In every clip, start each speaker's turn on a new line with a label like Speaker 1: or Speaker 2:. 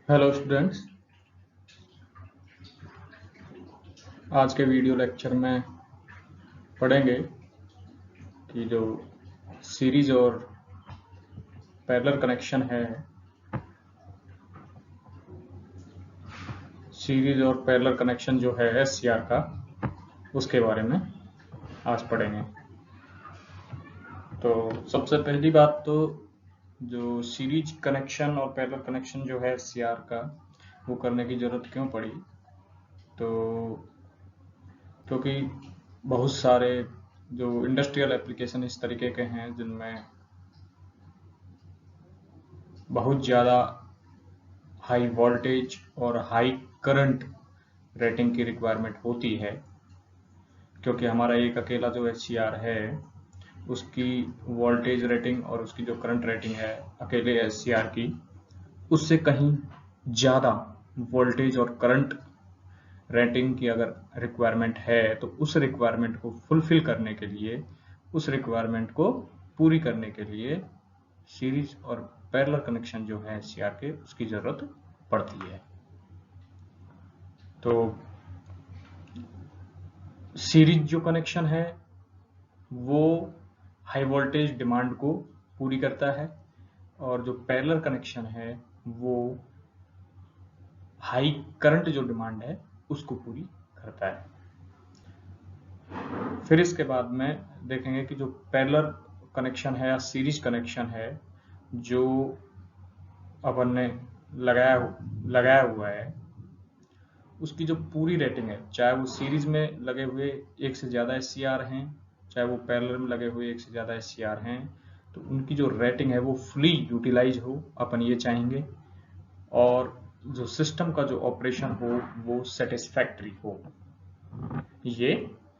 Speaker 1: Hello students. आज के video lecture में पढ़ेंगे कि जो सीरीज और पैरेलल कनेक्शन है, सीरीज और पैरेलल कनेक्शन जो है एससीआर का, उसके बारे में आज पढ़ेंगे। तो सबसे पहली बात तो जो सीरीज कनेक्शन और पैरेलल कनेक्शन जो है एससीआर का, वो करने की ज़रूरत क्यों पड़ी? तो क्योंकि बहुत सारे जो इंडस्ट्रियल एप्लीकेशन इस तरीके के हैं जिनमें बहुत ज़्यादा हाई वोल्टेज और हाई करंट रेटिंग की रिक्वायरमेंट होती है, क्योंकि हमारा एक अकेला जो एचसीआर है उसकी वोल्टेज रेटिंग और उसकी जो करंट रेटिंग है अकेले एचसीआर की, उससे कहीं ज़्यादा वोल्टेज और करंट रेटिंग की अगर रिक्वायरमेंट है तो उस रिक्वायरमेंट को फुलफिल करने के लिए, उस रिक्वायरमेंट को पूरी करने के लिए सीरीज और पैरेलल कनेक्शन जो है एचसीआर के, उसकी ज़रूरत पड़ती है। तो सीरीज जो कनेक्शन है वो हाई वोल्टेज डिमांड को पूरी करता है और जो पैरेलल कनेक्शन है वो हाई करंट जो डिमांड है उसको पूरी करता है। फिर इसके बाद में देखेंगे कि जो पैरेलल कनेक्शन है या सीरीज कनेक्शन है जो अपन ने लगाया हुआ है, उसकी जो पूरी रेटिंग है, चाहे वो सीरीज में लगे हुए एक से ज़्यादा एचसीआर हैं, चाहे वो पैरेलल में लगे हुए एक से ज़्यादा एचसीआर हैं, तो उनकी जो रेटिंग है वो फुली यूटिलाइज हो, अपन ये चाहेंगे, और जो सिस्टम का जो ऑपरेशन हो वो सेटिस्फैक्ट्री हो, ये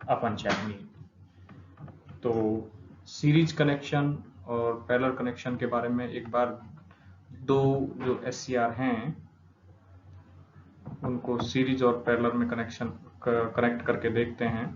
Speaker 1: अपन चाहेंगे। तो सीरीज कनेक्शन और पैरेलल कनेक्शन के बारे में एक बार दो जो एचसीआर हैं उनको सीरीज और पैरेलल में कनेक्ट करके देखते हैं।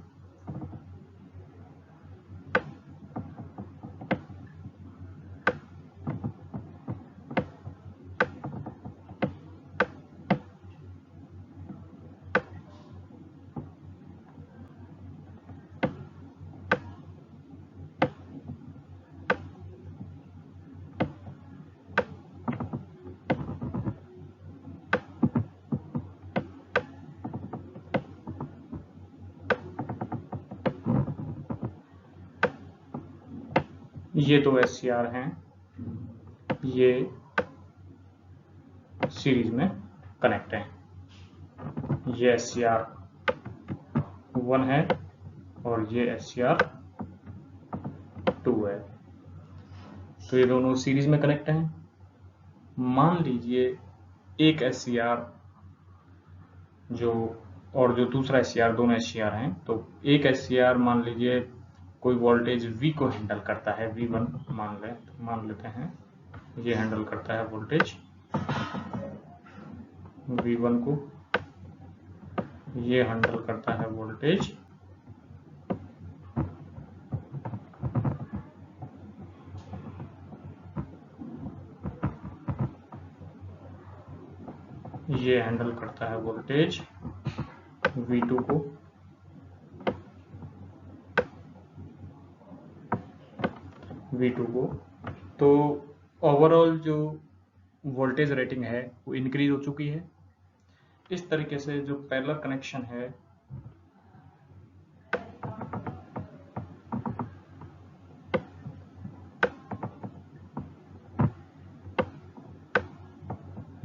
Speaker 1: ये दो एचसीआर हैं, ये सीरीज में कनेक्ट हैं। ये एचसीआर 1 है और ये एचसीआर 2 है, तो ये दोनों सीरीज में कनेक्ट हैं। मान लीजिए एक एचसीआर जो और जो दूसरा एचसीआर, दोनों एचसीआर हैं, तो एक एचसीआर मान लीजिए कोई वोल्टेज V को हैंडल करता है, V1 मान लेते हैं, ये हैंडल करता है वोल्टेज V1 को, ये हैंडल करता है वोल्टेज ये हैंडल करता है वोल्टेज V2 को, तो ओवरऑल जो वोल्टेज रेटिंग है वो इंक्रीज हो चुकी है। इस तरीके से जो पैरेलल कनेक्शन है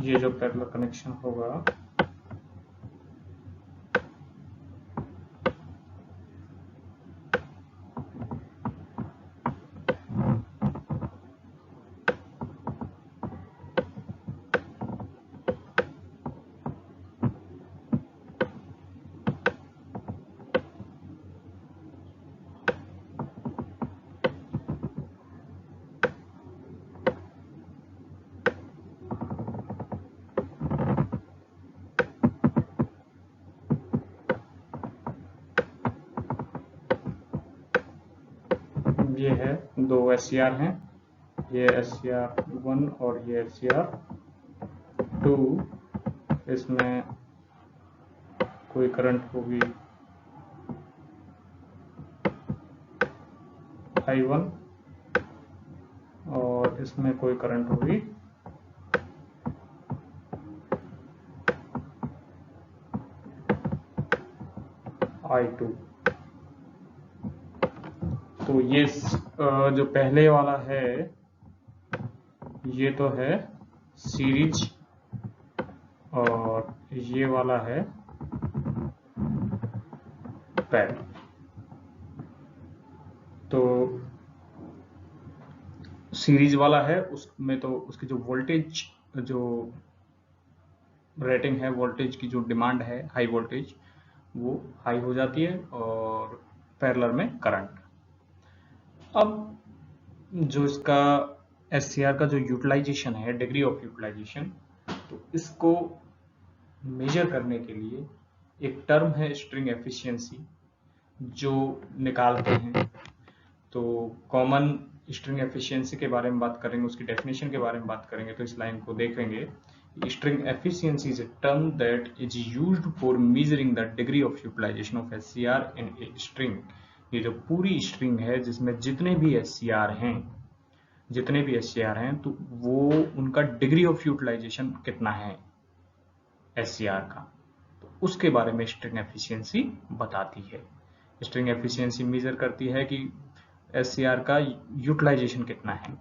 Speaker 1: ये जो पैरेलल कनेक्शन होगा ये है, दो एचसीआर हैं, ये एचसीआर 1 और ये एचसीआर 2, इसमें कोई करंट होगी I1 और इसमें कोई करंट होगी I2। तो ये जो पहले वाला है ये तो है सीरीज और ये वाला है पैरेलल। तो सीरीज वाला है उसमें तो उसकी जो वोल्टेज जो रेटिंग है, वोल्टेज की जो डिमांड है हाई वोल्टेज, वो हाई हो जाती है और पैरेलल में करंट। अब जो इसका SCR का जो यूटिलाइजेशन है, डिग्री ऑफ यूटिलाइजेशन, तो इसको मेजर करने के लिए एक टर्म है स्ट्रिंग एफिशिएंसी जो निकालते हैं। तो कॉमन स्ट्रिंग एफिशिएंसी के बारे में बात करेंगे, उसकी डेफिनेशन के बारे में बात करेंगे, तो इस लाइन को देखेंगे। String efficiency is a term that is used for measuring the degree of utilization of SCR in a string. ये जो पूरी स्ट्रिंग है जिसमें जितने भी SCR हैं तो वो उनका डिग्री ऑफ यूटिलाइजेशन कितना है SCR का, तो उसके बारे में स्ट्रिंग एफिशिएंसी बताती है। स्ट्रिंग एफिशिएंसी मेजर करती है कि SCR का यूटिलाइजेशन कितना है।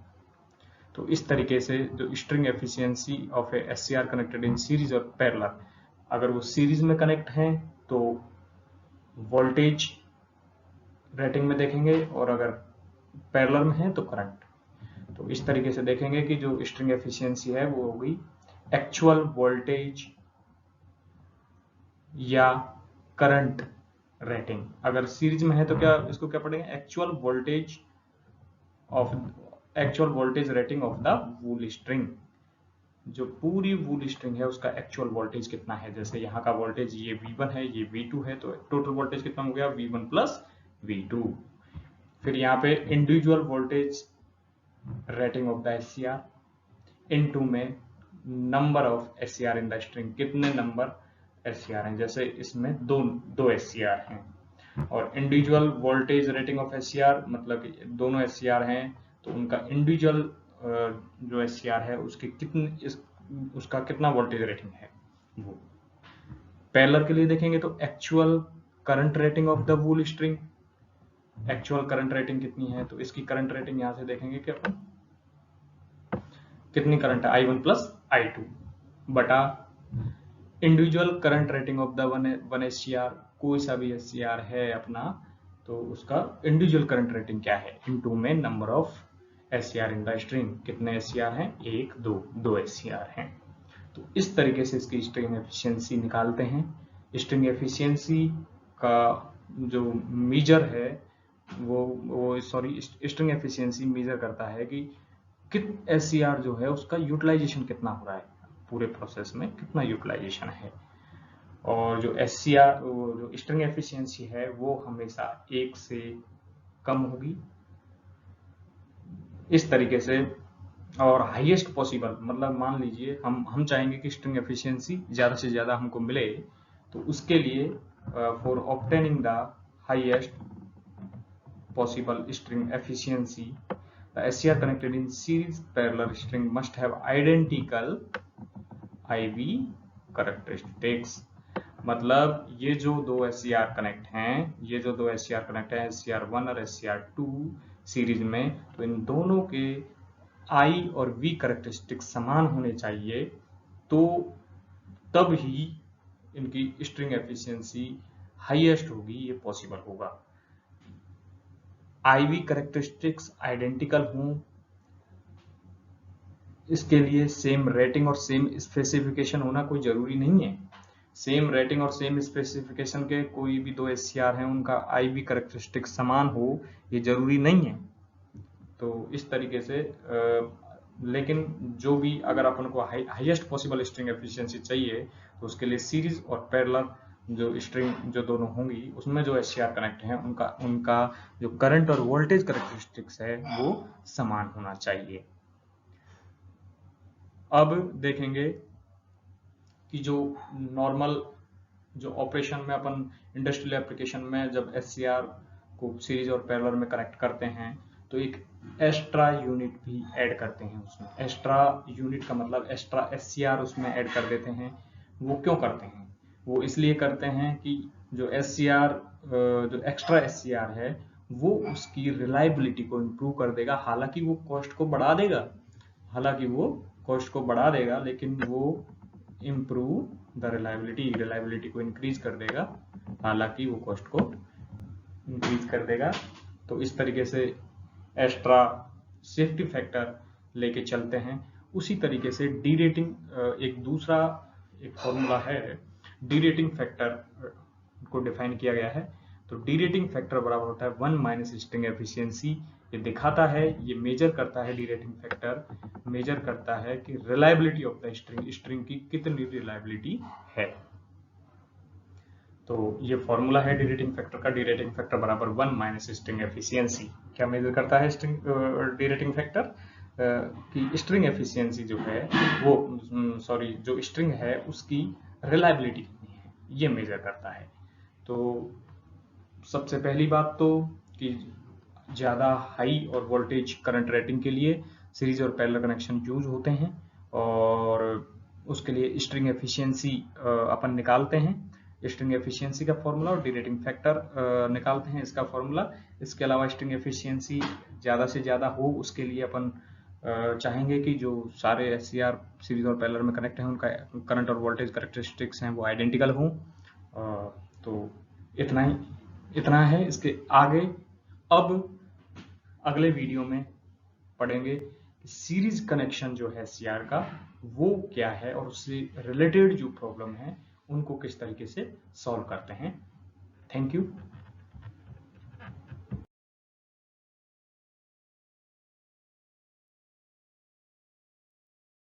Speaker 1: तो इस तरीके से जो string efficiency of A SCR connected in series और पैरेलल, अगर वो सीरीज में कनेक्ट हैं तो वोल्टेज रेटिंग में देखेंगे और अगर पैरेलल में है तो करंट। तो इस तरीके से देखेंगे कि जो स्ट्रिंग एफिशिएंसी है वो होगी एक्चुअल वोल्टेज या करंट रेटिंग। अगर सीरीज में है तो क्या इसको क्या पढ़ेंगे, actual voltage rating of the wool string. जो पूरी वूल स्ट्रिंग है उसका एक्चुअल वोल्टेज कितना है। जैसे यहाँ का वोल्टेज ये V1 है, ये V2 है, तो टोटल वोल्टेज कितना हो गया V1 प्लस V2। फिर यहाँ पे individual voltage rating of the SCR into में number of SCR in the string, कितने नंबर SCR हैं। जैसे इसमें दो SCR हैं और individual voltage rating of SCR मतलब दोनों SCR हैं तो उनका इंडिविजुअल जो SCR है उसका कितना वोल्टेज रेटिंग है वो। पैरेलल के लिए देखेंगे तो actual current rating of the wool string, actual current rating कितनी है, तो इसकी करंट रेटिंग यहां से देखेंगे कि अपन कितनी करंट है I1 प्लस I2 बटा individual current rating of the one SCR, कोई सा भी SCR है अपना तो उसका इंडिविजुअल करंट रेटिंग क्या है इनटू में number of SCR in the string, कितने SCR हैं 1 2 2 SCR हैं। तो इस तरीके से इसकी स्ट्रिंग एफिशिएंसी निकालते हैं। स्ट्रिंग एफिशिएंसी का जो मेजर है स्ट्रिंग एफिशिएंसी मेजर करता है कि SCR जो है उसका यूटिलाइजेशन कितना हो रहा है, पूरे प्रोसेस में कितना यूटिलाइजेशन है। और जो SCR जो स्ट्रिंग एफिशिएंसी है वो हमेशा 1 से कम होगी इस तरीके से। और हाईएस्ट पॉसिबल मतलब मान लीजिए हम चाहेंगे कि स्ट्रिंग एफिशिएंसी ज़्यादा से ज़्यादा हमको मिले, तो उसके लिए for obtaining the highest possible string efficiency the SCR connected in series parallel string must have identical IV characteristics। मतलब ये जो दो SCR कनेक्ट हैं, SCR1 और SCR2 सीरीज में, तो इन दोनों के I और V कैरेक्टरिस्टिक्स समान होने चाहिए, तो तब ही इनकी स्ट्रिंग एफिशिएंसी हाईएस्ट होगी, ये पॉसिबल होगा। IV कैरेक्टरिस्टिक्स आइडेंटिकल हों, इसके लिए सेम रेटिंग और सेम स्पेसिफिकेशन होना कोई जरूरी नहीं है। सेम रेटिंग और सेम स्पेसिफिकेशन के कोई भी दो SCR हैं उनका IV कैरेक्टरिस्टिक्स समान हो ये जरूरी नहीं है। तो इस तरीके से लेकिन जो भी अगर अपन को हाईएस्ट पॉसिबल स्ट्रिंग एफिशिएंसी चाहिए तो उसके लिए सीरीज और पैरेलल जो स्ट्रिंग जो दोनों होंगी उसमें जो SCR कनेक्ट हैं उनका जो करंट और वोल्टेज कैरेक्टरिस्टिक्स है वो समान होना चाहिए। अब देखेंगे कि जो नॉर्मल जो ऑपरेशन में अपन इंडस्ट्रियल एप्लीकेशन में जब SCR को सीरीज और पैरेलल में कनेक्ट करते हैं तो एक एक्स्ट्रा यूनिट भी ऐड करते हैं उसमें। एक्स्ट्रा यूनिट का मतलब एक्स्ट्रा SCR उसमें ऐड कर देते हैं। वो क्यों करते हैं? वो इसलिए करते हैं कि जो SCR जो एक्स्ट्रा SCR है वो उसकी रिलायबिलिटी को इम्प्रूव कर देगा। हालांकि वो कॉस्ट को बढ़ा देगा लेकिन वो इम्प्रूव द रिलायबिलिटी को इंक्रीज कर देगा, हालांकि वो कॉस्ट को इंक्रीज कर देगा। तो इस तरीके से एक्स्ट्रा सेफ्टी फैक्टर लेके चलते हैं। उसी तरीके से डी रेटिंग एक फॉर्मूला है, डी रेटिंग फैक्टर को डिफाइन किया गया है। तो डी रेटिंग फैक्टर बराबर होता है 1 माइनस स्ट्रिंग एफिशिएंसी। ये दिखाता है, ये मेजर करता है, डी रेटिंग फैक्टर मेजर करता है कि रिलायबिलिटी ऑफ द स्ट्रिंग की कितनी रिलायबिलिटी है। तो ये फॉर्मूला है डी रेटिंग फैक्टर का। डी रेटिंग फैक्टर बराबर 1 माइनस स्ट्रिंग एफिशिएंसी। क्या मेजर करता है डी रेटिंग फैक्टर? कि स्ट्रिंग एफिशिएंसी जो है वो जो स्ट्रिंग है उसकी रिलायबिलिटी कितनी है, ये मेजर करता है। तो सबसे पहली बात तो कि ज़्यादा हाई और वोल्टेज करंट रेटिंग के लिए सीरीज और पैरेलल कनेक्शन यूज होते हैं और उसके लिए स्ट्रिंग एफिशिएंसी अपन निकालते हैं। स्ट्रिंग एफिशिएंसी का फॉर्मूला और डी रेटिंग फैक्टर निकालते हैं, इसका फॉर्मूला। इसके अलावा स्ट्रिंग एफिशिएंसी ज़्यादा से ज़्यादा हो उसके लिए अपन चाहेंगे कि जो सारे SCR सीरीज और पैरेलल में कनेक्ट हैं उनका करंट और वोल्टेज कैरेक्टरिस्टिक्स हैं वो आइडेंटिकल हों। तो इतना है। इसके आगे अब अगले वीडियो में पढ़ेंगे कि सीरीज कनेक्शन जो है SCR का वो क्या है और उससे रिलेटेड जो प्रॉब्लम है उनको किस तरीके से सॉल्व करते हैं। Thank you.